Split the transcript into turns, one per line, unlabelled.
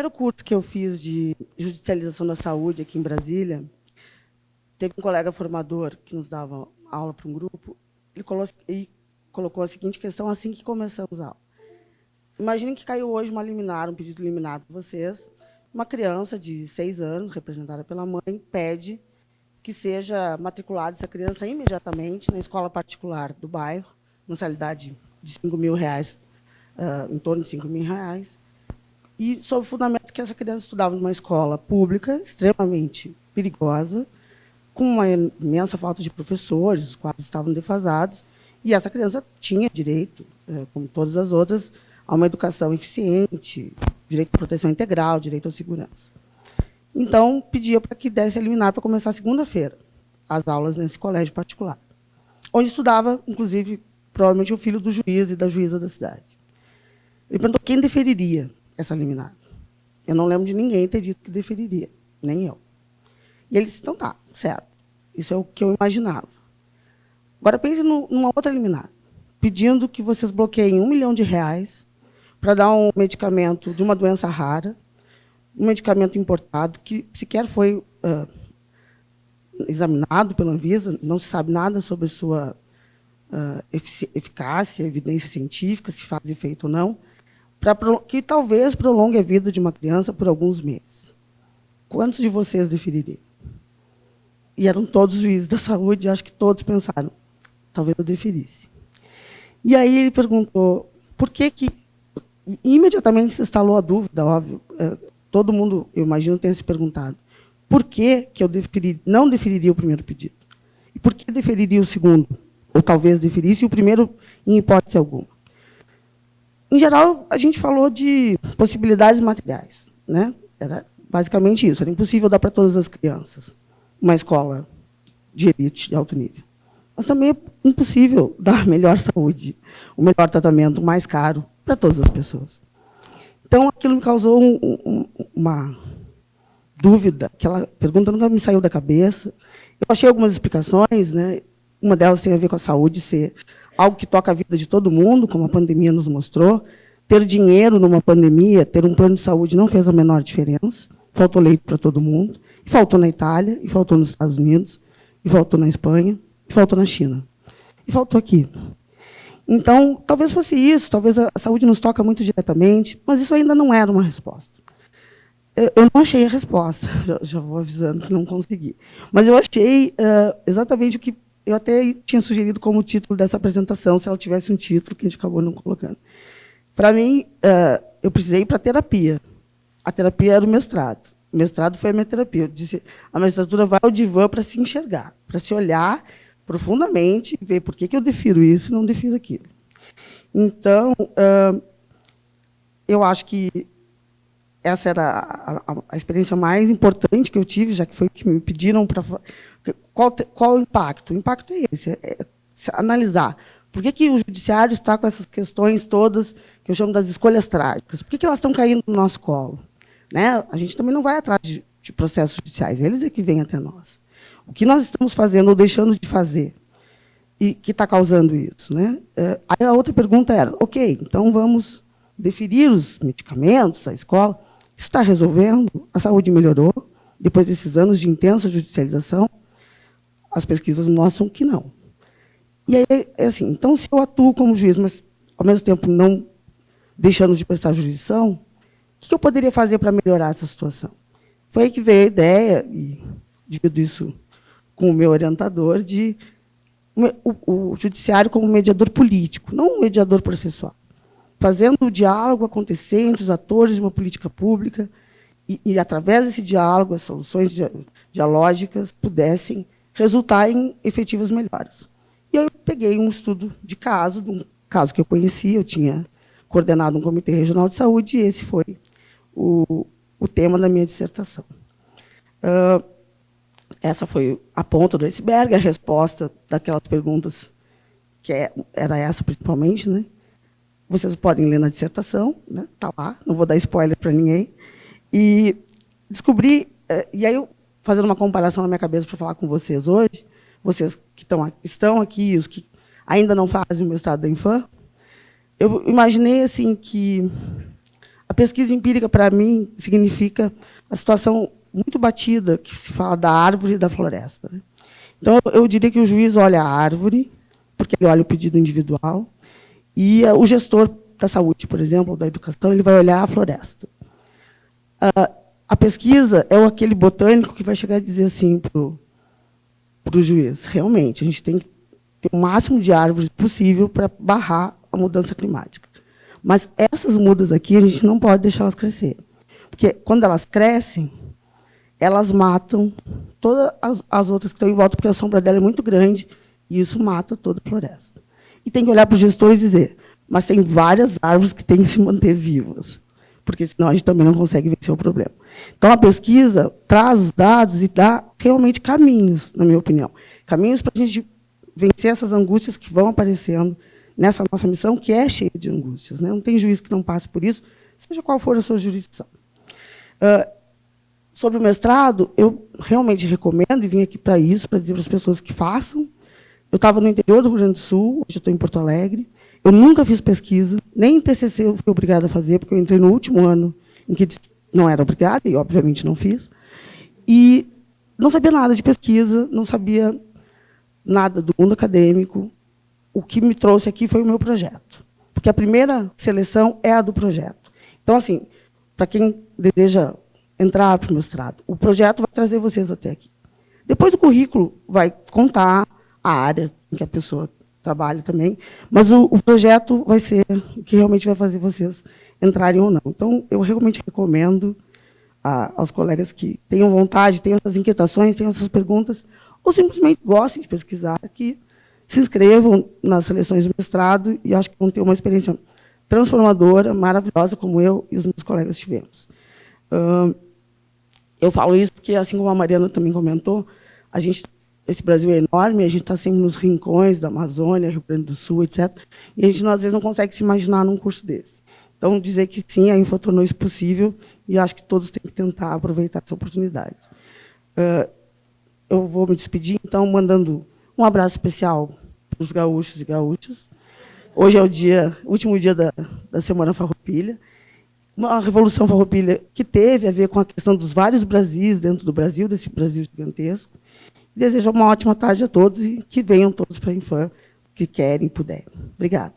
primeiro curso que eu fiz de judicialização da saúde aqui em Brasília, teve um colega formador que nos dava aula para um grupo, ele colocou a seguinte questão assim que começamos a aula. Imaginem que caiu hoje uma liminar, um pedido liminar para vocês. Uma criança de 6 anos, representada pela mãe, pede que seja matriculada essa criança imediatamente na escola particular do bairro, mensalidade de R$ 5.000, em torno de R$ 5.000, e sob o fundamento que essa criança estudava numa escola pública, extremamente perigosa, com uma imensa falta de professores, os quadros estavam defasados, e essa criança tinha direito, como todas as outras, a uma educação eficiente, direito à proteção integral, direito à segurança. Então, pedia para que desse a liminar para começar segunda-feira as aulas nesse colégio particular, onde estudava, inclusive, provavelmente o filho do juiz e da juíza da cidade. Ele perguntou quem deferiria essa liminar. Eu não lembro de ninguém ter dito que deferiria, nem eu. E ele disse, então tá, certo. Isso é o que eu imaginava. Agora pense numa outra liminar, pedindo que vocês bloqueiem R$ 1 milhão para dar um medicamento de uma doença rara, um medicamento importado, que sequer foi examinado pela Anvisa, não se sabe nada sobre sua eficácia, evidência científica, se faz efeito ou não, que talvez prolongue a vida de uma criança por alguns meses. Quantos de vocês defeririam? E eram todos juízes da saúde, acho que todos pensaram, talvez eu deferisse. E aí ele perguntou, por que que... E imediatamente se instalou a dúvida, óbvio, todo mundo, eu imagino, tenha se perguntado, por que que eu não deferiria o primeiro pedido? E por que deferiria o segundo? Ou talvez deferisse o primeiro em hipótese alguma? Em geral, a gente falou de possibilidades materiais, né? Era basicamente isso, era impossível dar para todas as crianças uma escola de elite, de alto nível. Mas também é impossível dar melhor saúde, o melhor tratamento, o mais caro, para todas as pessoas. Então, aquilo me causou uma dúvida, aquela pergunta nunca me saiu da cabeça. Eu achei algumas explicações, né? Uma delas tem a ver com a saúde ser algo que toca a vida de todo mundo, como a pandemia nos mostrou. Ter dinheiro numa pandemia, ter um plano de saúde não fez a menor diferença. Faltou leite para todo mundo. E faltou na Itália, e faltou nos Estados Unidos, e faltou na Espanha, e faltou na China. E faltou aqui. Então, talvez fosse isso, talvez a saúde nos toca muito diretamente, mas isso ainda não era uma resposta. Eu não achei a resposta, já vou avisando que não consegui. Mas eu achei exatamente o que eu até tinha sugerido como título dessa apresentação, se ela tivesse um título, que a gente acabou não colocando. Para mim, eu precisei ir para a terapia. A terapia era o mestrado. O mestrado foi a minha terapia. Eu disse, a magistratura vai ao divã para se enxergar, para se olhar profundamente e ver por que eu defiro isso e não defiro aquilo. Então, eu acho que essa era a experiência mais importante que eu tive, já que foi que me pediram para... Qual o impacto? O impacto é esse, analisar. Por que o judiciário está com essas questões todas, que eu chamo das escolhas trágicas? Por que elas estão caindo no nosso colo? Né? A gente também não vai atrás de processos judiciais, eles é que vêm até nós. O que nós estamos fazendo ou deixando de fazer e que está causando isso? Né? Aí a outra pergunta era, ok, então vamos deferir os medicamentos, a escola. Está resolvendo? A saúde melhorou? Depois desses anos de intensa judicialização? As pesquisas mostram que não. E aí, assim, então, se eu atuo como juiz, mas, ao mesmo tempo, não deixando de prestar jurisdição, o que eu poderia fazer para melhorar essa situação? Foi aí que veio a ideia, e divido isso com o meu orientador, de o judiciário como mediador político, não um mediador processual. Fazendo o diálogo acontecer entre os atores de uma política pública e através desse diálogo, as soluções dialógicas pudessem resultar em efetivas melhoras. E aí eu peguei um estudo de caso, de um caso que eu conhecia, eu tinha coordenado um comitê regional de saúde, e esse foi o tema da minha dissertação. Essa foi a ponta do iceberg, a resposta daquelas perguntas, que era essa principalmente, né? Vocês podem ler na dissertação, né? Está lá, não vou dar spoiler para ninguém. E descobri, e aí eu, fazendo uma comparação na minha cabeça para falar com vocês hoje, vocês que estão aqui, os que ainda não fazem o mestrado da Infam, eu imaginei assim, que pesquisa empírica, para mim, significa a situação muito batida que se fala da árvore e da floresta, né? Então, eu diria que o juiz olha a árvore, porque ele olha o pedido individual, e o gestor da saúde, por exemplo, da educação, ele vai olhar a floresta. A pesquisa é aquele botânico que vai chegar a dizer assim para o juiz, realmente, a gente tem que ter o máximo de árvores possível para barrar a mudança climática. Mas essas mudas aqui, a gente não pode deixar elas crescerem. Porque, quando elas crescem, elas matam todas as outras que estão em volta, porque a sombra dela é muito grande, e isso mata toda a floresta. E tem que olhar para o gestor e dizer, mas tem várias árvores que têm que se manter vivas, porque senão a gente também não consegue vencer o problema. Então, a pesquisa traz os dados e dá realmente caminhos, na minha opinião. Caminhos para a gente vencer essas angústias que vão aparecendo nessa nossa missão, que é cheia de angústias, né? Não tem juiz que não passe por isso, seja qual for a sua jurisdição. Sobre o mestrado, eu realmente recomendo, e vim aqui para isso, para dizer para as pessoas que façam. Eu estava no interior do Rio Grande do Sul, hoje eu estou em Porto Alegre. Eu nunca fiz pesquisa, nem TCC eu fui obrigada a fazer, porque eu entrei no último ano em que não era obrigada, e, obviamente, não fiz. E não sabia nada de pesquisa, não sabia nada do mundo acadêmico. O que me trouxe aqui foi o meu projeto, porque a primeira seleção é a do projeto. Então, assim, para quem deseja entrar para o mestrado, o projeto vai trazer vocês até aqui. Depois o currículo vai contar a área em que a pessoa trabalha também, mas o projeto vai ser o que realmente vai fazer vocês entrarem ou não. Então, eu realmente recomendo aos colegas que tenham vontade, tenham essas inquietações, tenham essas perguntas, ou simplesmente gostem de pesquisar, que se inscrevam nas seleções do mestrado e acho que vão ter uma experiência transformadora, maravilhosa, como eu e os meus colegas tivemos. Eu falo isso porque, assim como a Mariana também comentou, esse Brasil é enorme, a gente está sempre nos rincões da Amazônia, Rio Grande do Sul, etc. E a gente, às vezes, não consegue se imaginar num curso desse. Então, dizer que sim, a Info tornou isso possível, e acho que todos têm que tentar aproveitar essa oportunidade. Eu vou me despedir, então, mandando um abraço especial para os gaúchos e gaúchas. Hoje é o último dia da Semana Farroupilha. Uma revolução farroupilha que teve a ver com a questão dos vários Brasis dentro do Brasil, desse Brasil gigantesco. Desejo uma ótima tarde a todos e que venham todos para a Infam, que querem e puderem. Obrigada.